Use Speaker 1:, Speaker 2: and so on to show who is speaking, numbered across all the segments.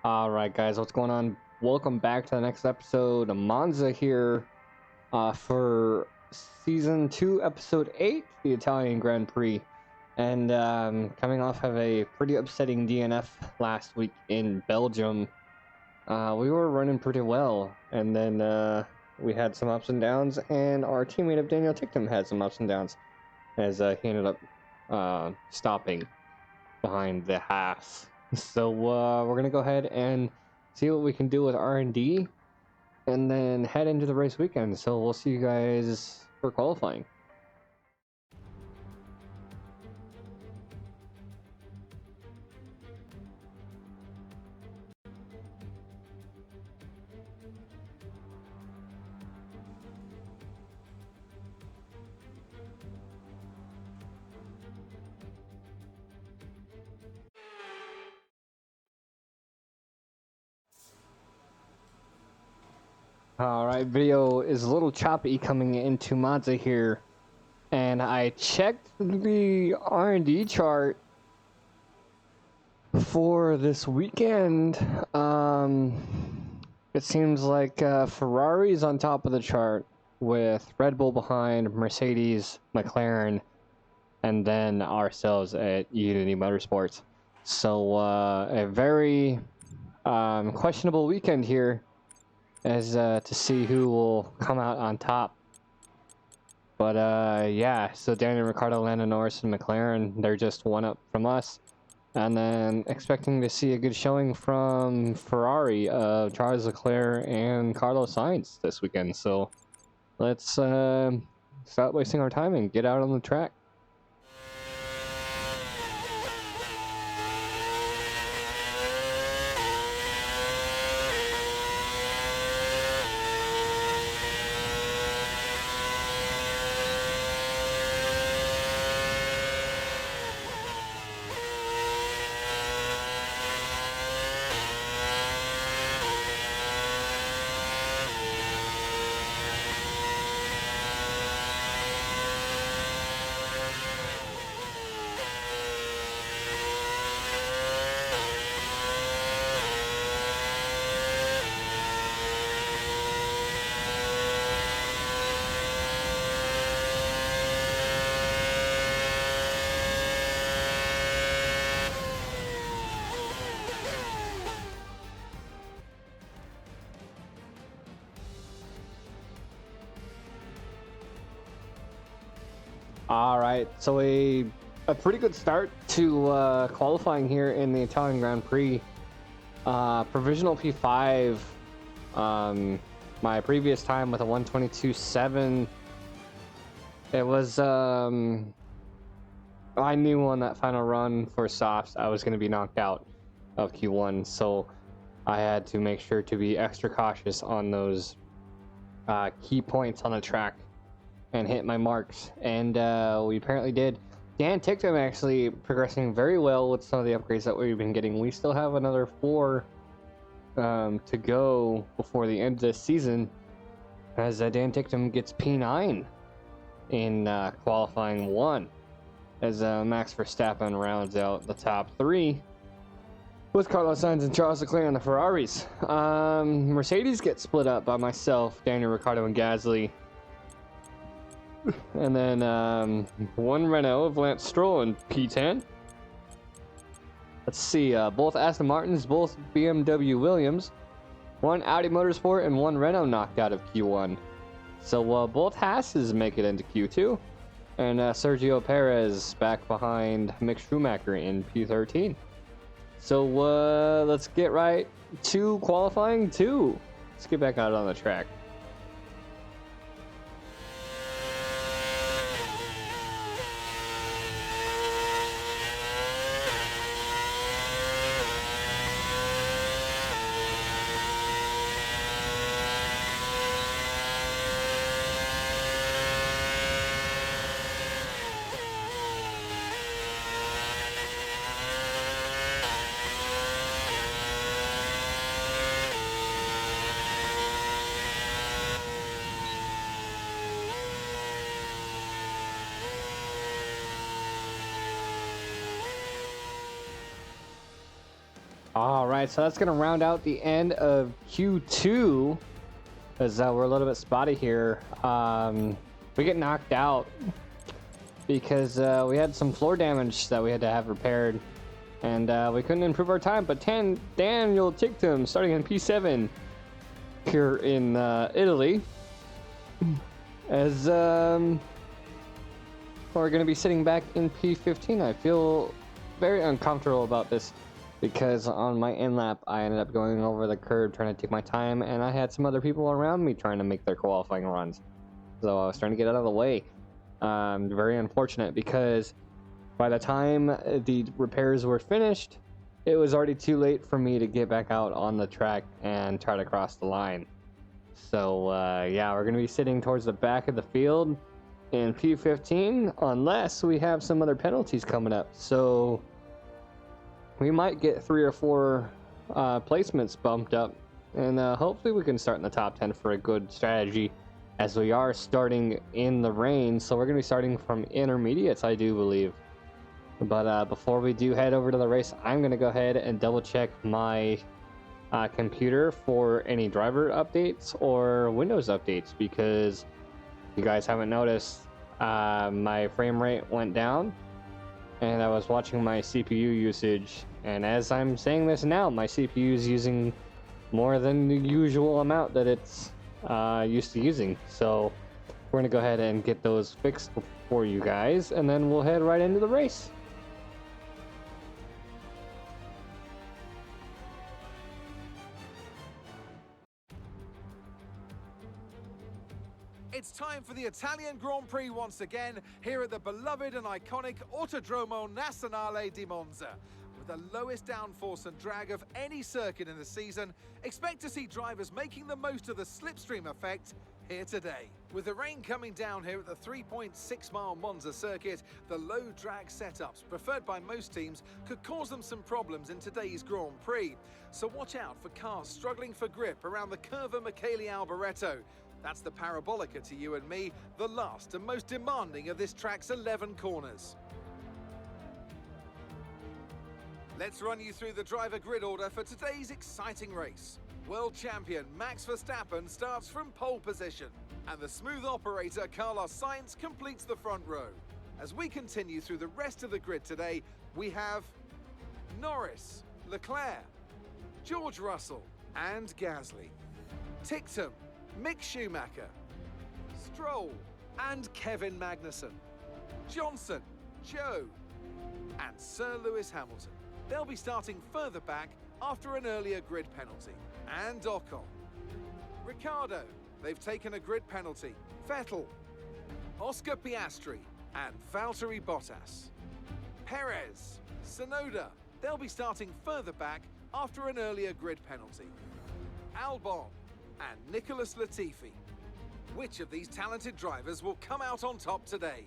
Speaker 1: Alright guys, what's going on? Welcome back to the next episode of Monza here for Season 2, Episode 8, the Italian Grand Prix. And coming off of a pretty upsetting DNF last week in Belgium, we were running pretty well. And then we had some ups and downs, and our teammate of Daniel Ticktum had some ups and downs as he ended up stopping behind the Haas. So we're gonna go ahead and see what we can do with R&D and then head into the race weekend. So we'll see you guys for qualifying. Alright, video is a little choppy coming into Monza here, and I checked the R&D chart for this weekend. It seems like Ferrari's on top of the chart with Red Bull behind, Mercedes, McLaren, and then ourselves at Unity Motorsports. So a very questionable weekend here as to see who will come out on top. But yeah, so Daniel Ricciardo, Lando Norris, and McLaren, they're just one up from us. And then expecting to see a good showing from Ferrari of Charles Leclerc and Carlos Sainz this weekend. So let's stop wasting our time and get out on the track. Alright, so a pretty good start to qualifying here in the Italian Grand Prix. Provisional P5, my previous time with a 122.7. It was, I knew on that final run for softs I was going to be knocked out of Q1, so I had to make sure to be extra cautious on those key points on the track and hit my marks, and we apparently did. Dan Ticktum actually progressing very well with some of the upgrades that we've been getting. We still have another 4 to go before the end of this season, as Dan Ticktum gets P9 in qualifying 1, as Max Verstappen rounds out the top 3 with Carlos Sainz and Charles Leclerc on the Ferraris. Mercedes gets split up by myself, Daniel Ricciardo, and Gasly. And then one Renault of Lance Stroll in P10. Let's see, both Aston Martins, both BMW Williams, one Audi Motorsport, and one Renault knocked out of Q1. So both Haases make it into Q2. And Sergio Perez back behind Mick Schumacher in P13. So let's get right to qualifying 2. Let's get back out on the track. All right, so that's gonna round out the end of Q2, because we're a little bit spotty here. We get knocked out because we had some floor damage that we had to have repaired, and we couldn't improve our time. But Daniel Ticktum starting in P7 here in Italy, as we're going to be sitting back in P15. I feel very uncomfortable about this because on my end lap I ended up going over the curb trying to take my time, and I had some other people around me trying to make their qualifying runs, so I was trying to get out of the way. Very unfortunate, because by the time the repairs were finished, it was already too late for me to get back out on the track and try to cross the line. So yeah, we're going to be sitting towards the back of the field in P15 unless we have some other penalties coming up. So we might get 3 or 4 placements bumped up, and hopefully we can start in the top 10 for a good strategy, as we are starting in the rain. So we're going to be starting from intermediates, I do believe. But before we do head over to the race, I'm going to go ahead and double check my computer for any driver updates or Windows updates, because you guys haven't noticed, my frame rate went down and I was watching my CPU usage, and as I'm saying this now, my CPU is using more than the usual amount that it's used to using. So we're gonna go ahead and get those fixed for you guys, and then we'll head right into the race.
Speaker 2: It's time for the Italian Grand Prix once again, here at the beloved and iconic Autodromo Nazionale di Monza. With the lowest downforce and drag of any circuit in the season, expect to see drivers making the most of the slipstream effect here today. With the rain coming down here at the 3.6-mile Monza circuit, the low drag setups preferred by most teams could cause them some problems in today's Grand Prix. So watch out for cars struggling for grip around the Curva Michele Alboreto. That's the Parabolica to you and me, the last and most demanding of this track's 11 corners. Let's run you through the driver grid order for today's exciting race. World champion Max Verstappen starts from pole position, and the smooth operator Carlos Sainz completes the front row. As we continue through the rest of the grid today, we have Norris, Leclerc, George Russell and Gasly, Ticktum, Mick Schumacher, Stroll and Kevin Magnussen, Johnson, Joe and Sir Lewis Hamilton. They'll be starting further back after an earlier grid penalty. And Ocon, Ricciardo, they've taken a grid penalty, Vettel, Oscar Piastri and Valtteri Bottas, Perez, Tsunoda, they'll be starting further back after an earlier grid penalty, Albon and Nicholas Latifi. Which of these talented drivers will come out on top today?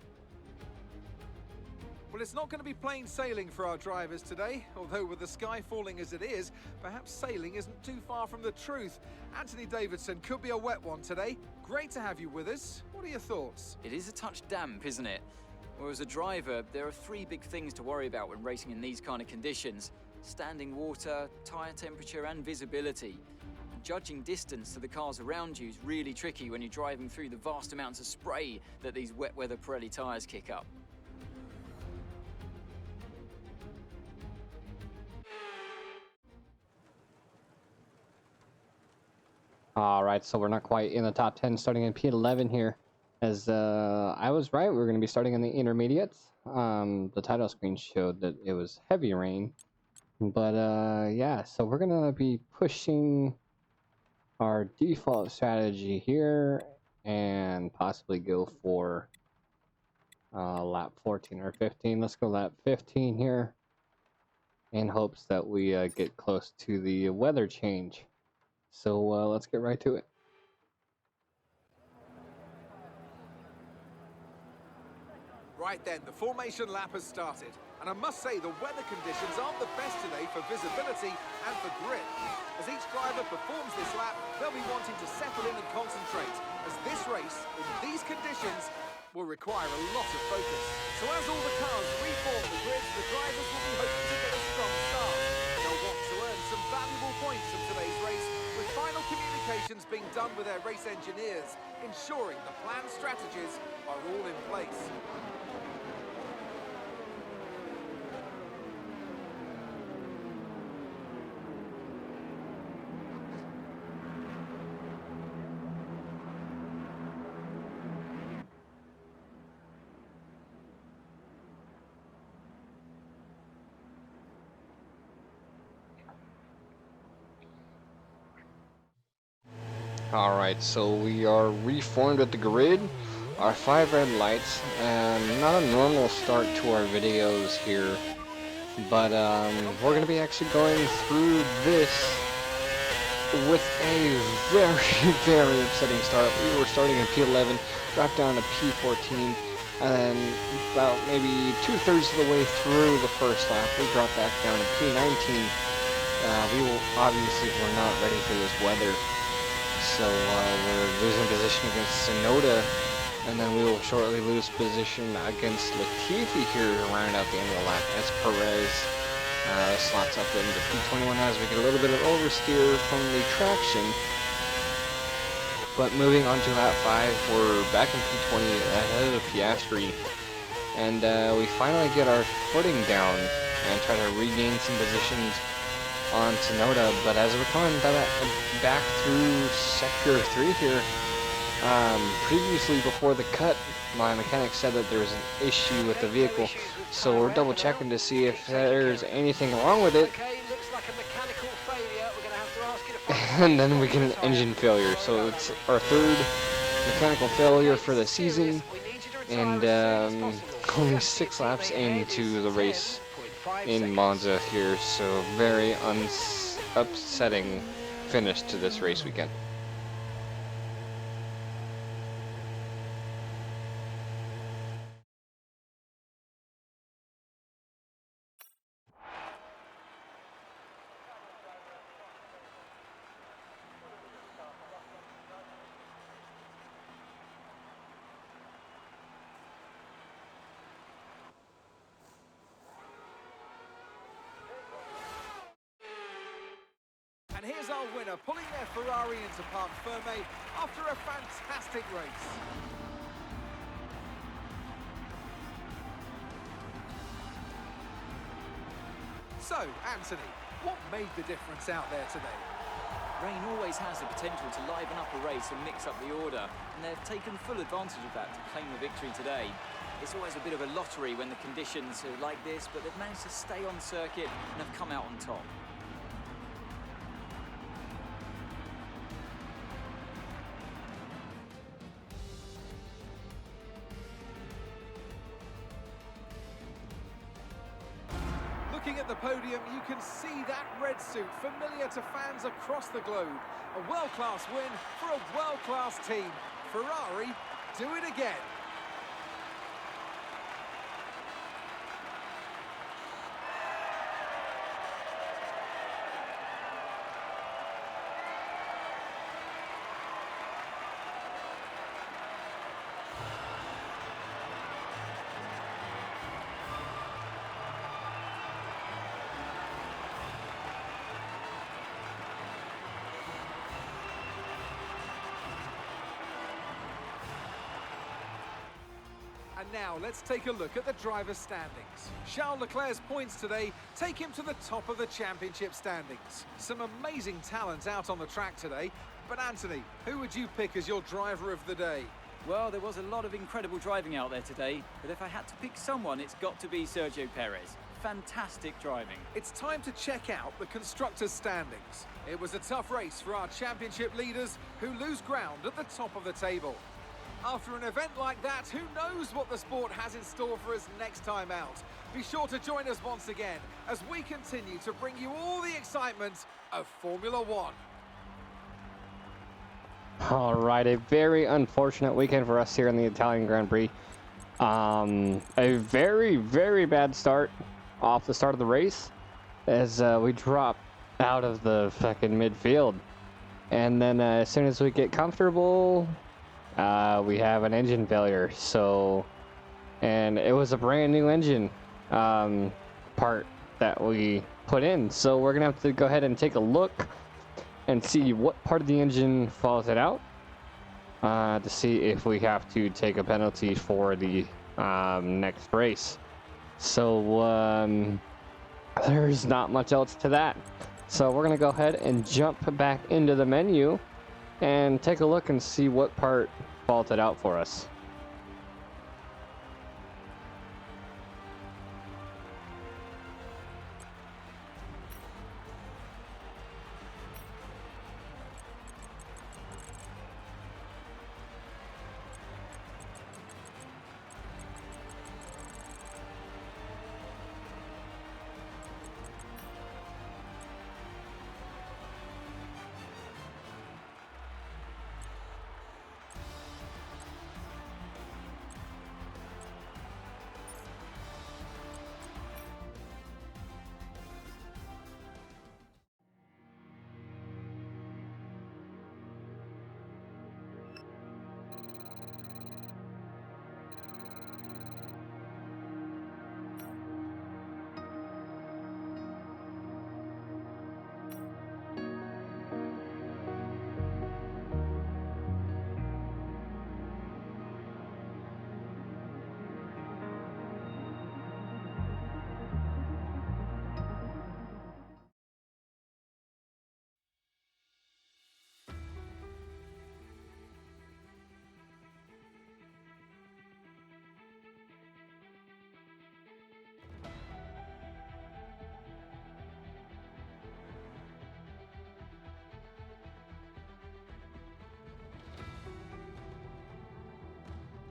Speaker 2: Well, it's not going to be plain sailing for our drivers today, although with the sky falling as it is, perhaps sailing isn't too far from the truth. Anthony Davidson could be a wet one today. Great to have you with us. What are your thoughts?
Speaker 3: It is a touch damp, isn't it? Well, as a driver, there are 3 big things to worry about when racing in these kind of conditions: standing water, tyre temperature and visibility. Judging distance to the cars around you is really tricky when you're driving through the vast amounts of spray that these wet weather Pirelli tyres kick up.
Speaker 1: All right, so we're not quite in the top 10, starting in P11 here. As I was right, we're going to be starting in the intermediates. The title screen showed that it was heavy rain, but yeah, so we're going to be pushing our default strategy here and possibly go for lap 14 or 15. Let's go lap 15 here in hopes that we get close to the weather change. So let's get right to it.
Speaker 2: Right then, the formation lap has started, and I must say the weather conditions aren't the best today for visibility and for grip. As each driver performs this lap, they'll be wanting to settle in and concentrate, as this race, in these conditions, will require a lot of focus. So as all the cars reform the grids, the drivers will be hoping to get a strong start. They'll want to earn communication's being done with their race engineers, ensuring the planned strategies are all in place.
Speaker 1: Alright, so we are reformed at the grid, our 5 red lights, and not a normal start to our videos here, but we're going to be actually going through this with a very upsetting start. We were starting at P11, dropped down to P14, and then about maybe 2/3 of the way through the first lap, we dropped back down to P19. Obviously we're not ready for this weather. So we're losing position against Sonoda, and then we will shortly lose position against Latifi here to round out the end of the lap as Perez slots up into P21 as we get a little bit of oversteer from the traction. But moving on to lap 5, we're back in P20 ahead of Piastri, and we finally get our footing down and try to regain some positions on Tsunoda, but as we're coming back through sector 3 here, previously before the cut, my mechanic said that there was an issue with the vehicle, so we're double checking to see if there's anything wrong with it. And then we get an engine failure, so it's our 3rd mechanical failure for the season, and only 6 laps into the race in Monza here, so very upsetting finish to this race weekend.
Speaker 2: And here's our winner, pulling their Ferrari into Parc Fermé after a fantastic race. So, Anthony, what made the difference out there today?
Speaker 3: Rain always has the potential to liven up a race and mix up the order, and they've taken full advantage of that to claim the victory today. It's always a bit of a lottery when the conditions are like this, but they've managed to stay on circuit and have come out on top.
Speaker 2: Looking at the podium, you can see that red suit familiar to fans across the globe. A world-class win for a world-class team. Ferrari, do it again. And now let's take a look at the driver's standings. Charles Leclerc's points today take him to the top of the championship standings. Some amazing talent out on the track today. But Anthony, who would you pick as your driver of the day?
Speaker 3: Well, there was a lot of incredible driving out there today, but if I had to pick someone, it's got to be Sergio Perez. Fantastic driving.
Speaker 2: It's time to check out the constructors' standings. It was a tough race for our championship leaders who lose ground at the top of the table. After an event like that, who knows what the sport has in store for us next time out? Be sure to join us once again as we continue to bring you all the excitement of Formula One.
Speaker 1: Alright, a very unfortunate weekend for us here in the Italian Grand Prix. A very bad start off the start of the race as we drop out of the fucking midfield. And then as soon as we get comfortable, we have an engine failure. And it was a brand new engine part that we put in. So we're gonna have to go ahead and take a look and see what part of the engine faulted out, to see if we have to take a penalty for the next race. So there's not much else to that. So we're gonna go ahead and jump back into the menu and take a look and see what part faulted out for us.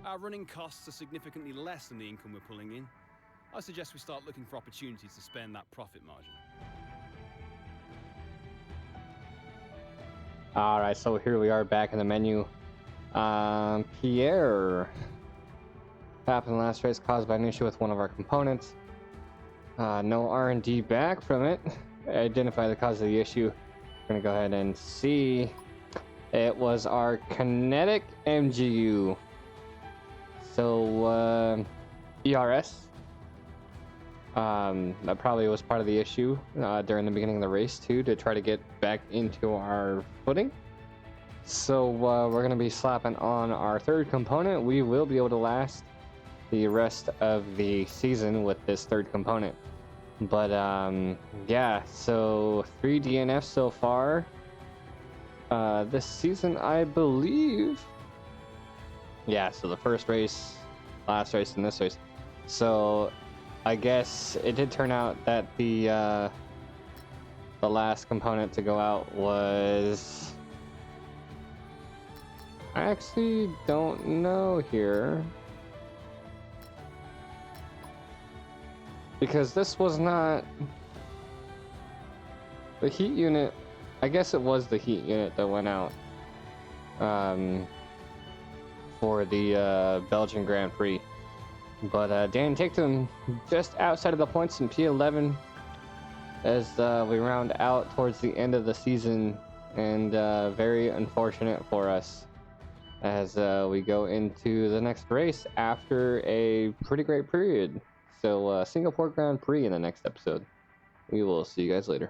Speaker 4: Our running costs are significantly less than the income we're pulling in. I suggest we start looking for opportunities to spend that profit margin.
Speaker 1: All right, so here we are back in the menu. Pierre happened last race caused by an issue with one of our components. No R&D back from it. Identify the cause of the issue. We're gonna go ahead and see. It was our kinetic MGU. So ERS. That probably was part of the issue during the beginning of the race too, to try to get back into our footing. So we're going to be slapping on our third component. We will be able to last the rest of the season with this third component. But yeah, so 3 DNFs so far this season, I believe. Yeah, so the first race, last race, and this race. So I guess it did turn out that the last component to go out was... I actually don't know here. Because this was not... The heat unit... I guess it was the heat unit that went out. For the Belgian Grand Prix. But Dan takes them just outside of the points in P11 as we round out towards the end of the season, and very unfortunate for us as we go into the next race after a pretty great period. So Singapore Grand Prix in the next episode. We will see you guys later.